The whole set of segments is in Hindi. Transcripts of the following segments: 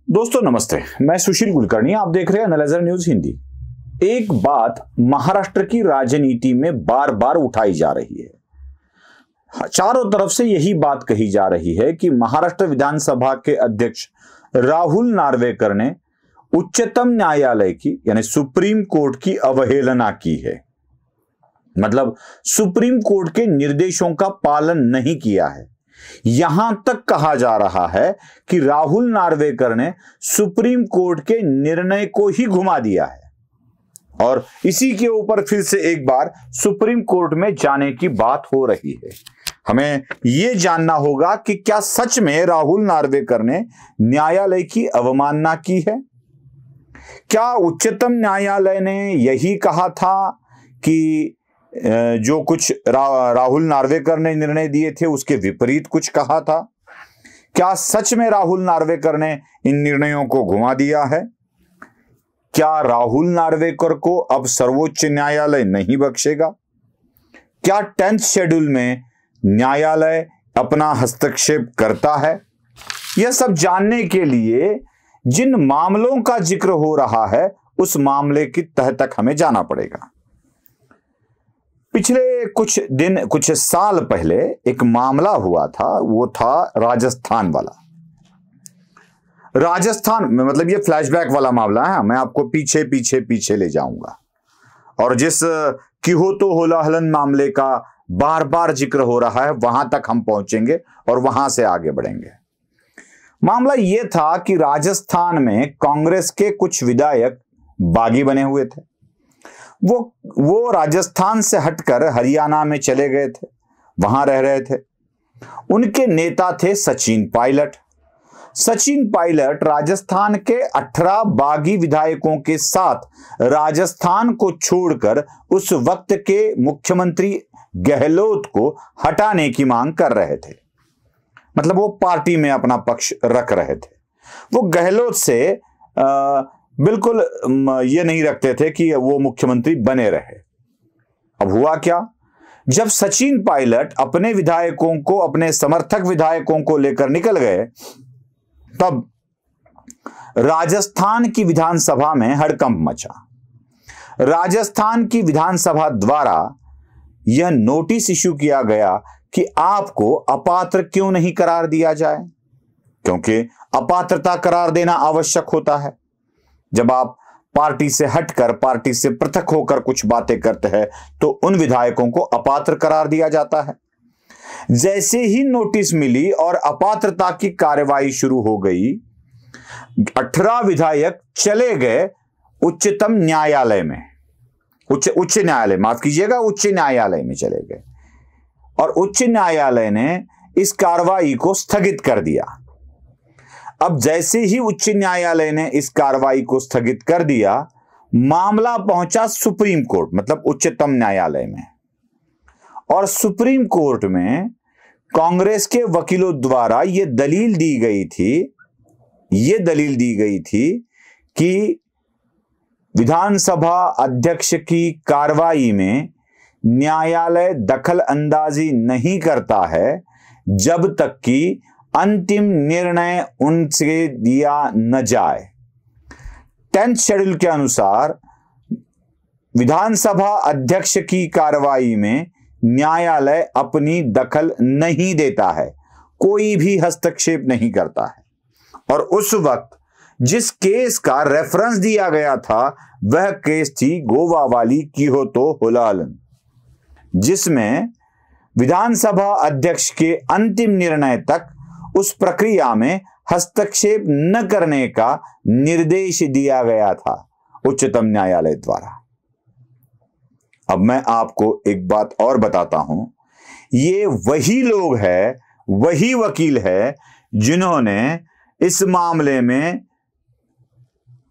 दोस्तों नमस्ते, मैं सुशील कुलकर्णी, आप देख रहे हैं एनालाइजर न्यूज हिंदी। एक बात महाराष्ट्र की राजनीति में बार बार उठाई जा रही है। चारों तरफ से यही बात कही जा रही है कि महाराष्ट्र विधानसभा के अध्यक्ष राहुल नार्वेकर ने उच्चतम न्यायालय की यानी सुप्रीम कोर्ट की अवहेलना की है। मतलब सुप्रीम कोर्ट के निर्देशों का पालन नहीं किया है। यहां तक कहा जा रहा है कि राहुल नार्वेकर ने सुप्रीम कोर्ट के निर्णय को ही घुमा दिया है और इसी के ऊपर फिर से एक बार सुप्रीम कोर्ट में जाने की बात हो रही है। हमें यह जानना होगा कि क्या सच में राहुल नार्वेकर ने न्यायालय की अवमानना की है? क्या उच्चतम न्यायालय ने यही कहा था कि जो कुछ राहुल नार्वेकर ने निर्णय दिए थे उसके विपरीत कुछ कहा था? क्या सच में राहुल नार्वेकर ने इन निर्णयों को घुमा दिया है? क्या राहुल नार्वेकर को अब सर्वोच्च न्यायालय नहीं बख्शेगा? क्या 10th शेड्यूल में न्यायालय अपना हस्तक्षेप करता है? यह सब जानने के लिए जिन मामलों का जिक्र हो रहा है उस मामले की तह तक हमें जाना पड़ेगा। पिछले कुछ साल पहले एक मामला हुआ था, वो था राजस्थान वाला। राजस्थान में मतलब ये फ्लैशबैक वाला मामला है, मैं आपको पीछे ले जाऊंगा और जिस किहोतो होलाहलन मामले का बार बार जिक्र हो रहा है वहां तक हम पहुंचेंगे और वहां से आगे बढ़ेंगे। मामला ये था कि राजस्थान में कांग्रेस के कुछ विधायक बागी बने हुए थे। वो राजस्थान से हटकर हरियाणा में चले गए थे, वहां रह रहे थे। उनके नेता थे सचिन पायलट। सचिन पायलट राजस्थान के 18 बागी विधायकों के साथ राजस्थान को छोड़कर उस वक्त के मुख्यमंत्री गहलोत को हटाने की मांग कर रहे थे। मतलब वो पार्टी में अपना पक्ष रख रहे थे। वो गहलोत से बिल्कुल ये नहीं रखते थे कि वो मुख्यमंत्री बने रहे। अब हुआ क्या, जब सचिन पायलट अपने विधायकों को, अपने समर्थक विधायकों को लेकर निकल गए, तब राजस्थान की विधानसभा में हड़कंप मचा। राजस्थान की विधानसभा द्वारा यह नोटिस इशू किया गया कि आपको अपात्र क्यों नहीं करार दिया जाए, क्योंकि अपात्रता करार देना आवश्यक होता है। जब आप पार्टी से हटकर, पार्टी से पृथक होकर कुछ बातें करते हैं तो उन विधायकों को अपात्र करार दिया जाता है। जैसे ही नोटिस मिली और अपात्रता की कार्रवाई शुरू हो गई, 18 विधायक चले गए उच्चतम न्यायालय में, उच्च न्यायालय, माफ कीजिएगा, उच्च न्यायालय में चले गए और उच्च न्यायालय ने इस कार्रवाई को स्थगित कर दिया। अब जैसे ही उच्च न्यायालय ने इस कार्रवाई को स्थगित कर दिया, मामला पहुंचा सुप्रीम कोर्ट, मतलब उच्चतम न्यायालय में। और सुप्रीम कोर्ट में कांग्रेस के वकीलों द्वारा यह दलील दी गई थी कि विधानसभा अध्यक्ष की कार्रवाई में न्यायालय दखल अंदाजी नहीं करता है जब तक कि अंतिम निर्णय उनसे दिया न जाए। 10th शेड्यूल के अनुसार विधानसभा अध्यक्ष की कार्रवाई में न्यायालय अपनी दखल नहीं देता है, कोई भी हस्तक्षेप नहीं करता है। और उस वक्त जिस केस का रेफरेंस दिया गया था वह केस थी गोवा वाली किहोतो होलाहलन, जिसमें विधानसभा अध्यक्ष के अंतिम निर्णय तक उस प्रक्रिया में हस्तक्षेप न करने का निर्देश दिया गया था उच्चतम न्यायालय द्वारा। अब मैं आपको एक बात और बताता हूं, ये वही लोग हैं, वही वकील है जिन्होंने इस मामले में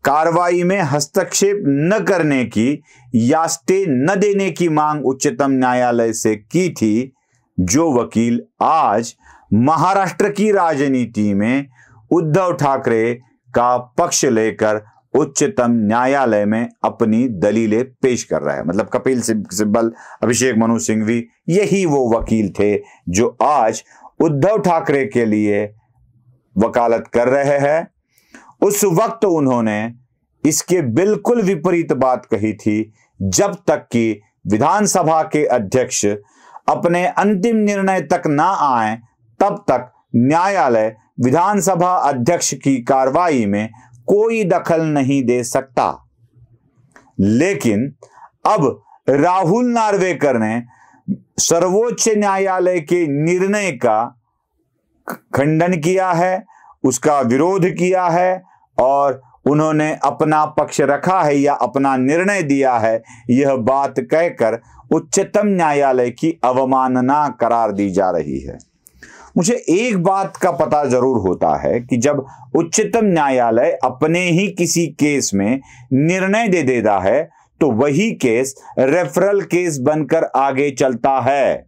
कार्रवाई में हस्तक्षेप न करने की या स्टे न देने की मांग उच्चतम न्यायालय से की थी, जो वकील आज महाराष्ट्र की राजनीति में उद्धव ठाकरे का पक्ष लेकर उच्चतम न्यायालय में अपनी दलीलें पेश कर रहा है। मतलब कपिल सिब्बल, अभिषेक मनु सिंघवी, यही वो वकील थे जो आज उद्धव ठाकरे के लिए वकालत कर रहे हैं उस वक्त उन्होंने इसके बिल्कुल विपरीत बात कही थी, जब तक कि विधानसभा के अध्यक्ष अपने अंतिम निर्णय तक ना आए तब तक न्यायालय विधानसभा अध्यक्ष की कार्रवाई में कोई दखल नहीं दे सकता। लेकिन अब राहुल नार्वेकर ने सर्वोच्च न्यायालय के निर्णय का खंडन किया है, उसका विरोध किया है और उन्होंने अपना पक्ष रखा है या अपना निर्णय दिया है, यह बात कहकर उच्चतम न्यायालय की अवमानना करार दी जा रही है। मुझे एक बात का पता जरूर होता है कि जब उच्चतम न्यायालय अपने ही किसी केस में निर्णय दे देता है तो वही केस रेफरल केस बनकर आगे चलता है।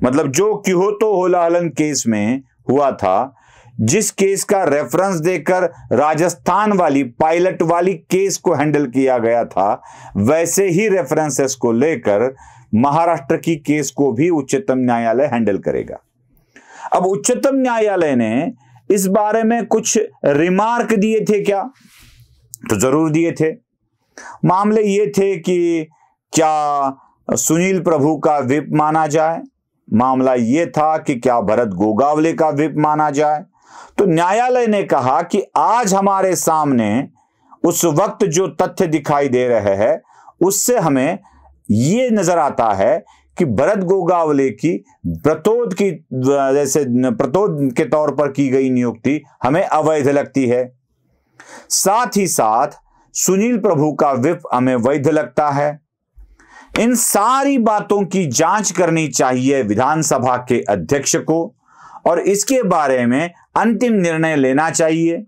मतलब जो क्योतो होलाहलन केस में हुआ था, जिस केस का रेफरेंस देकर राजस्थान वाली पायलट वाली केस को हैंडल किया गया था, वैसे ही रेफरेंसेस को लेकर महाराष्ट्र की केस को भी उच्चतम न्यायालय हैंडल करेगा। अब उच्चतम न्यायालय ने इस बारे में कुछ रिमार्क दिए थे क्या? तो जरूर दिए थे। मामले ये थे कि क्या सुनील प्रभु का व्हिप माना जाए, मामला ये था कि क्या भरत गोगावले का व्हिप माना जाए। तो न्यायालय ने कहा कि आज हमारे सामने उस वक्त जो तथ्य दिखाई दे रहे हैं उससे हमें ये नजर आता है कि भरत गोगावले की प्रतोद की जैसे प्रतोद के तौर पर की गई नियुक्ति हमें अवैध लगती है, साथ ही साथ सुनील प्रभु का व्हिप हमें वैध लगता है। इन सारी बातों की जांच करनी चाहिए विधानसभा के अध्यक्ष को और इसके बारे में अंतिम निर्णय लेना चाहिए।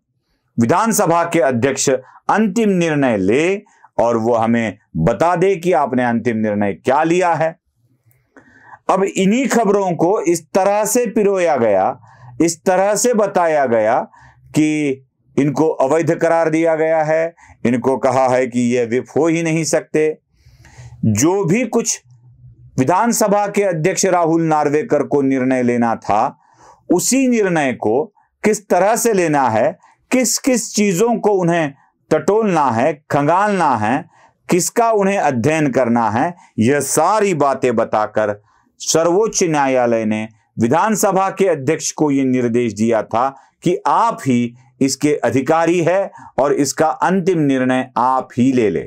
विधानसभा के अध्यक्ष अंतिम निर्णय ले और वो हमें बता दे कि आपने अंतिम निर्णय क्या लिया है। अब इन्हीं खबरों को इस तरह से पिरोया गया, इस तरह से बताया गया कि इनको अवैध करार दिया गया है, इनको कहा है कि ये व्हिप हो ही नहीं सकते। जो भी कुछ विधानसभा के अध्यक्ष राहुल नार्वेकर को निर्णय लेना था, उसी निर्णय को किस तरह से लेना है, किस किस चीजों को उन्हें टटोलना है, खंगालना है, किसका उन्हें अध्ययन करना है, यह सारी बातें बताकर सर्वोच्च न्यायालय ने विधानसभा के अध्यक्ष को यह निर्देश दिया था कि आप ही इसके अधिकारी है और इसका अंतिम निर्णय आप ही ले ले।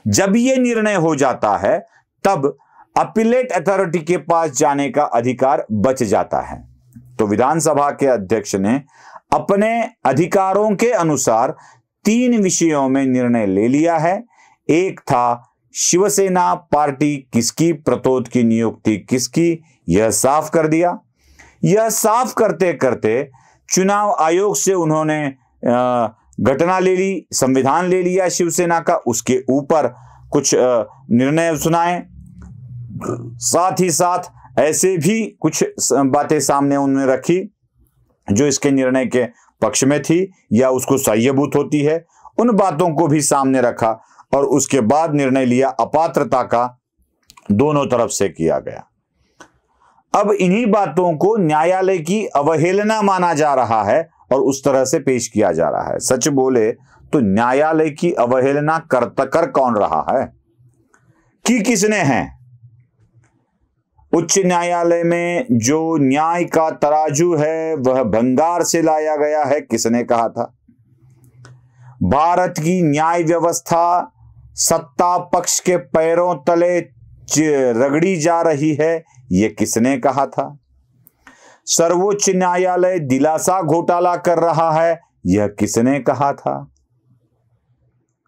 जब यह निर्णय हो जाता है तब अपीलेट अथॉरिटी के पास जाने का अधिकार बच जाता है। तो विधानसभा के अध्यक्ष ने अपने अधिकारों के अनुसार 3 विषयों में निर्णय ले लिया है। एक था शिवसेना पार्टी किसकी, प्रतोद की नियुक्ति किसकी, यह साफ कर दिया। यह साफ करते करते चुनाव आयोग से उन्होंने घटना ले ली, संविधान ले लिया शिवसेना का, उसके ऊपर कुछ निर्णय सुनाए। साथ ही साथ ऐसे भी कुछ बातें सामने उन्होंने रखी जो इसके निर्णय के पक्ष में थी या उसको सह्यभूत होती है, उन बातों को भी सामने रखा और उसके बाद निर्णय लिया अपात्रता का दोनों तरफ से किया गया। अब इन्हीं बातों को न्यायालय की अवहेलना माना जा रहा है और उस तरह से पेश किया जा रहा है। सच बोले तो न्यायालय की अवहेलना कर कौन रहा है कि किसने है? उच्च न्यायालय में जो न्याय का तराजू है वह भंगार से लाया गया है, किसने कहा था? भारत की न्याय व्यवस्था सत्ता पक्ष के पैरों तले रगड़ी जा रही है, यह किसने कहा था? सर्वोच्च न्यायालय दिलासा घोटाला कर रहा है, यह किसने कहा था?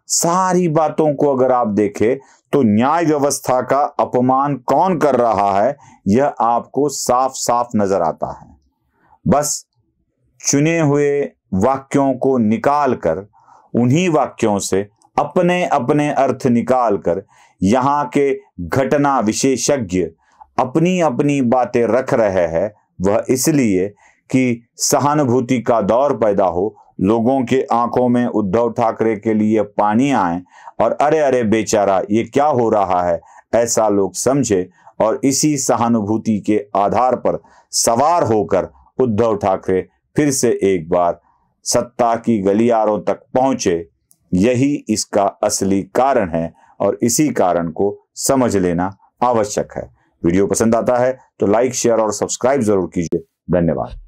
सारी बातों को अगर आप देखें तो न्याय व्यवस्था का अपमान कौन कर रहा है यह आपको साफ साफ नजर आता है। बस चुने हुए वाक्यों को निकालकर, उन्हीं वाक्यों से अपने अपने अर्थ निकालकर यहां के घटना विशेषज्ञ अपनी अपनी बातें रख रहे हैं। वह इसलिए कि सहानुभूति का दौर पैदा हो, लोगों के आंखों में उद्धव ठाकरे के लिए पानी आए और अरे अरे बेचारा ये क्या हो रहा है ऐसा लोग समझे और इसी सहानुभूति के आधार पर सवार होकर उद्धव ठाकरे फिर से एक बार सत्ता की गलियारों तक पहुंचे, यही इसका असली कारण है और इसी कारण को समझ लेना आवश्यक है। वीडियो पसंद आता है तो लाइक, शेयर और सब्सक्राइब जरूर कीजिए। धन्यवाद।